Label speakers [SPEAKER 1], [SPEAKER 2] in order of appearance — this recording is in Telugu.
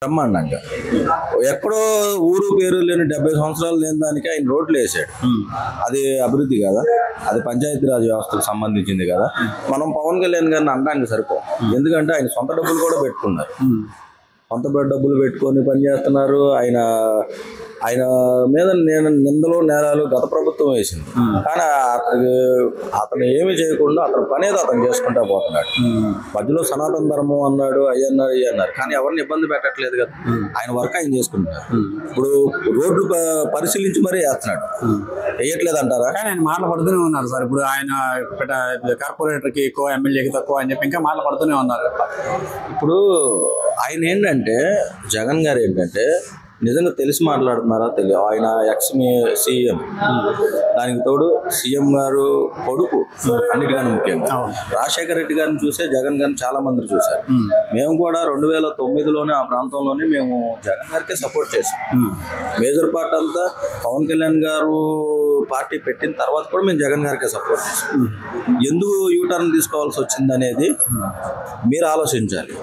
[SPEAKER 1] బ్రహ్మాండంగా ఎక్కడో ఊరు పేరు లేని 70 సంవత్సరాలు లేని దానికి ఆయన రోడ్లు వేసాడు. అది అభివృద్ధి కదా, అది పంచాయతీరాజ్ వ్యవస్థకు సంబంధించింది కదా. మనం పవన్ కళ్యాణ్ గారిని అనడానికి సరిపో, ఎందుకంటే ఆయన సొంత డబ్బులు కూడా పెట్టుకున్నారు. సొంత డబ్బులు పెట్టుకొని పనిచేస్తున్నారు. ఆయన మీద నిందలు నేరాలు గత ప్రభుత్వం వేసింది, కానీ అతను ఏమి చేయకుండా అతని పని ఏదో అతను చేసుకుంటా పోతున్నాడు. మధ్యలో సనాతన ధర్మం అన్నాడు, అయ్యన్నారు, కానీ ఎవరిని ఇబ్బంది పెట్టట్లేదు కదా. ఆయన వర్క్ ఆయన చేసుకుంటున్నారు. ఇప్పుడు రోడ్లు పరిశీలించి మరీ వేస్తున్నాడు, వేయట్లేదు అంటారా?
[SPEAKER 2] కానీ ఆయన మాటలు పడుతూనే ఉన్నారు సార్. ఇప్పుడు ఆయన కార్పొరేటర్కి ఎక్కువ, ఎమ్మెల్యేకి తక్కువ అని చెప్పి ఇంకా మాటలు పడుతూనే ఉన్నారు.
[SPEAKER 1] ఇప్పుడు ఆయన ఏంటంటే, జగన్ గారు ఏంటంటే నిజంగా తెలిసి మాట్లాడుతున్నారా తెలియదు. ఆయన ఎక్స్ సీఎం, దానికి తోడు సీఎం గారు కొడుకు, అన్నిటికన్నా ముఖ్యంగా రాజశేఖర రెడ్డి గారిని చూసే జగన్ గారిని చాలా మంది చూశారు. మేము కూడా 2009లోనే ఆ ప్రాంతంలోనే మేము జగన్ గారికే సపోర్ట్ చేసాం. మేజర్ పార్ట్ అంతా పవన్ కళ్యాణ్ గారు పార్టీ పెట్టిన తర్వాత కూడా మేము జగన్ గారికే సపోర్ట్ చేసాం. ఎందుకు యూటర్న్ తీసుకోవాల్సి వచ్చింది అనేది మీరు ఆలోచించాలి.